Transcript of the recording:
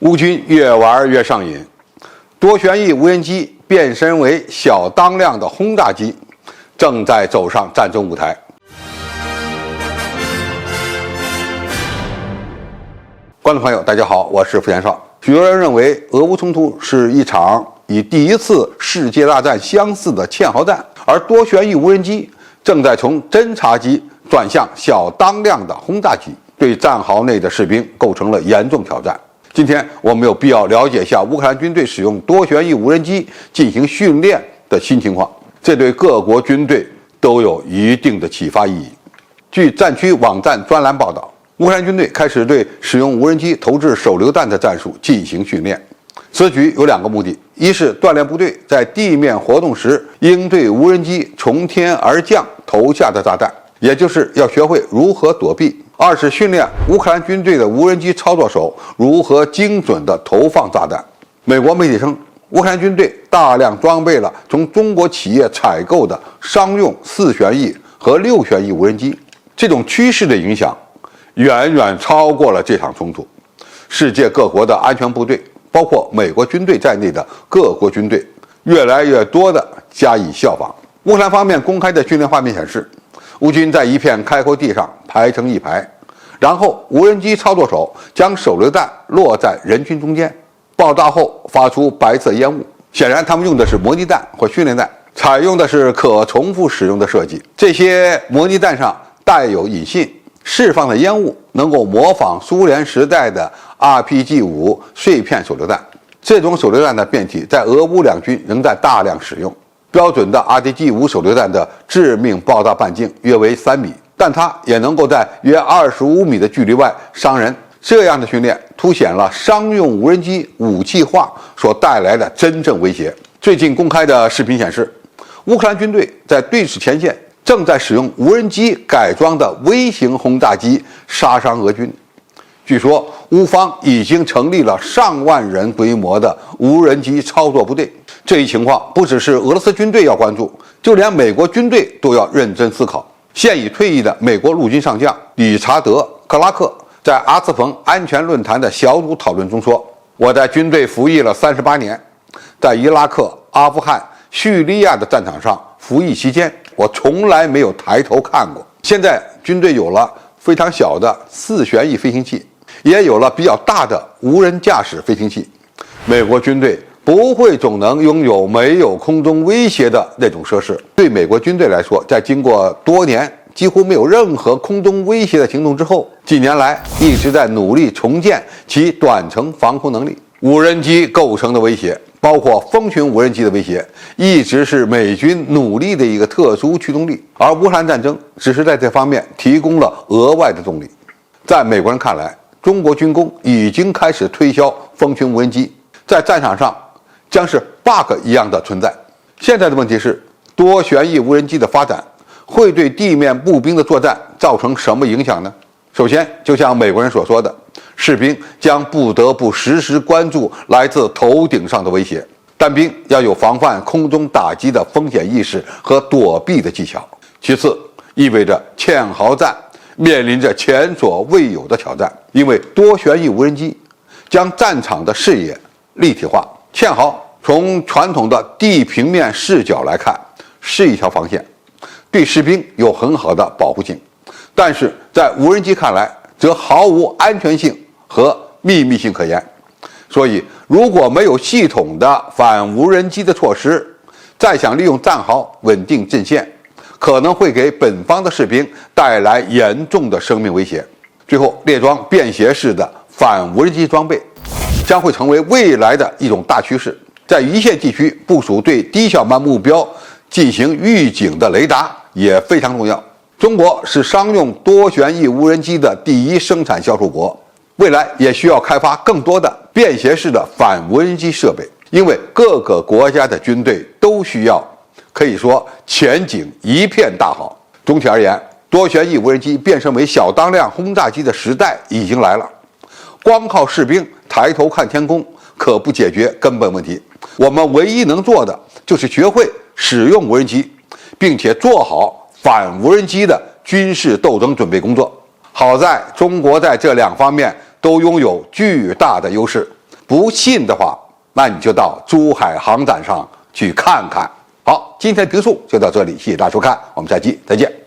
乌军越玩越上瘾，多旋翼无人机变身为小当量的轰炸机，正在走上战争舞台。观众朋友，大家好，我是付延绍。许多人认为，俄乌冲突是一场与第一次世界大战相似的堑壕战，而多旋翼无人机正在从侦察机转向小当量的轰炸机，对战壕内的士兵构成了严重挑战。今天我们有必要了解一下乌克兰军队使用多旋翼无人机进行训练的新情况，这对各国军队都有一定的启发意义。据战区网站专栏报道，乌克兰军队开始对使用无人机投掷手榴弹的战术进行训练。此举有两个目的：一是锻炼部队在地面活动时应对无人机从天而降投下的炸弹，也就是要学会如何躲避；二是训练乌克兰军队的无人机操作手如何精准地投放炸弹。美国媒体称，乌克兰军队大量装备了从中国企业采购的商用4旋翼和6旋翼无人机。这种趋势的影响远远超过了这场冲突。世界各国的安全部队，包括美国军队在内的各国军队，越来越多地加以效仿。乌克兰方面公开的训练画面显示，乌军在一片开阔地上排成一排，然后无人机操作手将手榴弹落在人群中间，爆炸后发出白色烟雾。显然他们用的是模拟弹或训练弹，采用的是可重复使用的设计。这些模拟弹上带有引信，释放的烟雾能够模仿苏联时代的 RPG-5 碎片手榴弹。这种手榴弹的变体在俄乌两军仍在大量使用。标准的 RPG-5 手榴弹的致命爆炸半径约为3米，但它也能够在约25米的距离外伤人。这样的训练凸显了商用无人机武器化所带来的真正威胁。最近公开的视频显示，乌克兰军队在对峙前线正在使用无人机改装的微型轰炸机杀伤俄军。据说乌方已经成立了上万人规模的无人机操作部队。这一情况不只是俄罗斯军队要关注，就连美国军队都要认真思考。现已退役的美国陆军上将理查德·克拉克在阿斯彭安全论坛的小组讨论中说：“我在军队服役了38年，在伊拉克、阿富汗、叙利亚的战场上服役期间，我从来没有抬头看过。现在军队有了非常小的4旋翼飞行器，也有了比较大的无人驾驶飞行器。美国军队不会总能拥有没有空中威胁的那种设施。对美国军队来说，在经过多年几乎没有任何空中威胁的行动之后，近年来一直在努力重建其短程防空能力。无人机构成的威胁，包括蜂群无人机的威胁，一直是美军努力的一个特殊驱动力，而乌克兰战争只是在这方面提供了额外的动力。在美国人看来，中国军工已经开始推销蜂群无人机，在战场上将是 bug 一样的存在。现在的问题是，多旋翼无人机的发展会对地面步兵的作战造成什么影响呢？首先，就像美国人所说的，士兵将不得不时时关注来自头顶上的威胁，单兵要有防范空中打击的风险意识和躲避的技巧。其次，意味着堑壕战面临着前所未有的挑战，因为多旋翼无人机将战场的视野立体化。堑壕从传统的地平面视角来看是一条防线，对士兵有很好的保护性，但是在无人机看来则毫无安全性和秘密性可言。所以如果没有系统的反无人机的措施，再想利用战壕稳定阵线，可能会给本方的士兵带来严重的生命威胁。最后，列装便携式的反无人机装备将会成为未来的一种大趋势。在一线地区部署对低小慢目标进行预警的雷达也非常重要。中国是商用多旋翼无人机的第一生产销售国，未来也需要开发更多的便携式的反无人机设备，因为各个国家的军队都需要，可以说前景一片大好。总体而言，多旋翼无人机变身为小当量轰炸机的时代已经来了。光靠士兵抬头看天空可不解决根本问题，我们唯一能做的就是学会使用无人机，并且做好反无人机的军事斗争准备工作。好在中国在这两方面都拥有巨大的优势，不信的话，那你就到珠海航展上去看看。好，今天的评述就到这里，谢谢大家收看，我们下期再见。